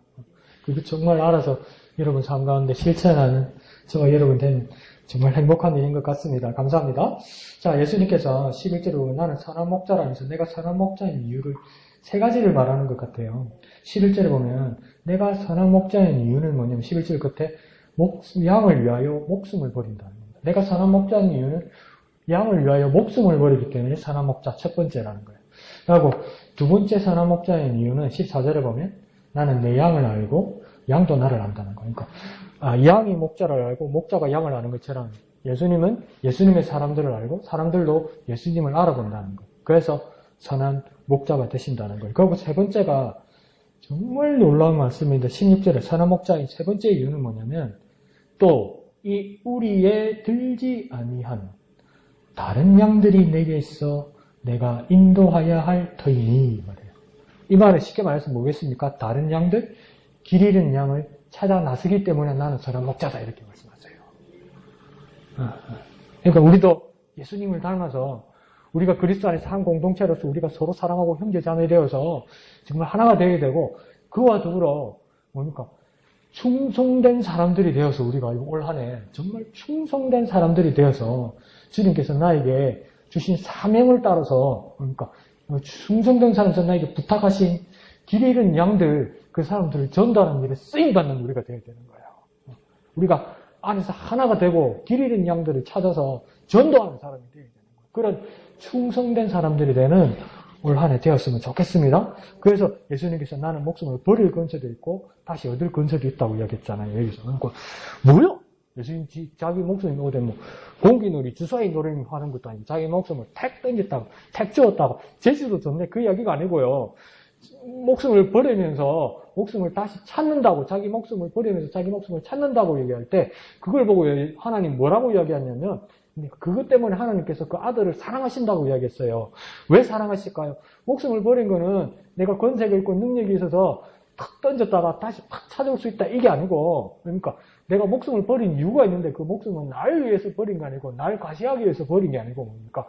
그거 정말 알아서 여러분 삶 가운데 실천하는 저와 여러분 된 정말 행복한 일인 것 같습니다. 감사합니다. 자, 예수님께서 11절로 나는 선한 목자라면서 내가 선한 목자인 이유를 3가지를 말하는 것 같아요. 11절에 보면 내가 선한 목자인 이유는 뭐냐면 11절 끝에 양을 위하여 목숨을 버린다. 내가 선한 목자인 이유는 양을 위하여 목숨을 버리기 때문에 선한 목자 첫 번째라는 거예요. 그리고 두 번째 선한 목자인 이유는 14절에 보면 나는 내 양을 알고 양도 나를 안다는 거. 그러니까 양이 목자를 알고 목자가 양을 아는 것처럼 예수님은 예수님의 사람들을 알고 사람들도 예수님을 알아본다는 거. 그래서 선한 목자가 되신다는 거예요. 그리고 세 번째가 정말 놀라운 말씀인데 16절에 선한 목자인 세 번째 이유는 뭐냐면 또 이 우리에 들지 아니한 다른 양들이 내게 있어 내가 인도하여야 할 터이니 말이에요. 이 말은 쉽게 말해서 뭐겠습니까? 다른 양들, 길 잃은 양을 찾아 나서기 때문에 나는 선한 목자다 이렇게 말씀하세요. 그러니까 우리도 예수님을 닮아서 우리가 그리스도 안에서 한 공동체로서 우리가 서로 사랑하고 형제자매 되어서 정말 하나가 되어야 되고 그와 더불어 뭡니까? 충성된 사람들이 되어서 우리가 올 한 해 정말 충성된 사람들이 되어서 주님께서 나에게 주신 사명을 따라서 그러니까 충성된 사람에서 나에게 부탁하신 길 잃은 양들 그 사람들을 전도하는 일에 쓰임받는 우리가 되어야 되는 거예요. 우리가 안에서 하나가 되고 길 잃은 양들을 찾아서 전도하는 사람이 되어야 되는 거예요. 그런 충성된 사람들이 되는 올 한 해 되었으면 좋겠습니다. 그래서 예수님께서 나는 목숨을 버릴 근처도 있고 다시 얻을 근처도 있다고 이야기했잖아요. 여기서. 그러니까 뭐요? 예수님 자기 목숨이 어디 뭐 공기놀이 주사위 노래를 하는 것도 아니고 자기 목숨을 택 던졌다고 택 주었다고 제주도 좋네 그 이야기가 아니고요. 목숨을 버리면서 목숨을 다시 찾는다고 자기 목숨을 버리면서 자기 목숨을 찾는다고 얘기할 때 그걸 보고 하나님 뭐라고 이야기하냐면 그것 때문에 하나님께서 그 아들을 사랑하신다고 이야기했어요. 왜 사랑하실까요? 목숨을 버린 거는 내가 권세가 있고 능력이 있어서 탁 던졌다가 다시 팍 찾아올 수 있다 이게 아니고 그러니까 내가 목숨을 버린 이유가 있는데 그 목숨은 날 위해서 버린 게 아니고 날 과시하기 위해서 버린 게 아니고 뭡니까?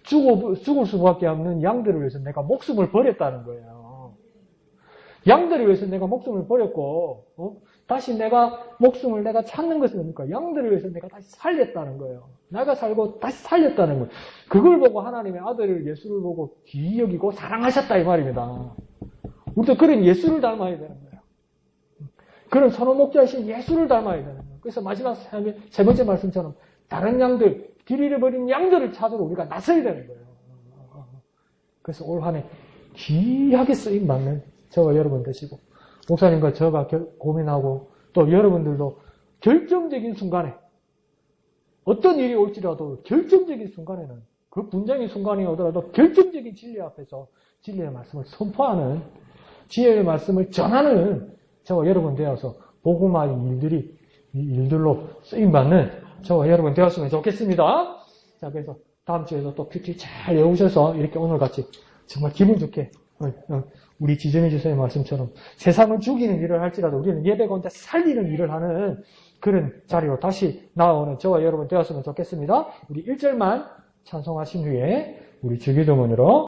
죽을 수밖에 없는 양들을 위해서 내가 목숨을 버렸다는 거예요. 양들을 위해서 내가 목숨을 버렸고 다시 내가 목숨을 내가 찾는 것은 뭡니까? 양들을 위해서 내가 다시 살렸다는 거예요. 내가 살고 다시 살렸다는 거예요. 그걸 보고 하나님의 아들을 예수를 보고 귀히 여기고 사랑하셨다 이 말입니다. 우리도 그런 예수를 닮아야 되는 거예요. 그런 선한 목자이신 예수를 닮아야 되는 거예요. 그래서 마지막 세 번째 말씀처럼 다른 양들, 길 잃어버린 양들을 찾으러 우리가 나서야 되는 거예요. 그래서 올 한 해 귀하게 쓰임받는 저와 여러분 되시고 목사님과 저가 고민하고 또 여러분들도 결정적인 순간에 어떤 일이 올지라도 결정적인 순간에는 그 분쟁의 순간이 오더라도 결정적인 진리 앞에서 진리의 말씀을 선포하는 지혜의 말씀을 전하는 저와 여러분 되어서 복음화의 일들로 쓰임받는 저와 여러분 되었으면 좋겠습니다. 자, 그래서 다음 주에도 또 큐티 잘 외우셔서 이렇게 오늘같이 정말 기분 좋게 우리 지전해 주세요 말씀처럼 세상을 죽이는 일을 할지라도 우리는 예배 가운데 살리는 일을 하는 그런 자리로 다시 나아오는 저와 여러분 되었으면 좋겠습니다. 우리 1절만 찬송하신 후에 우리 주기도문으로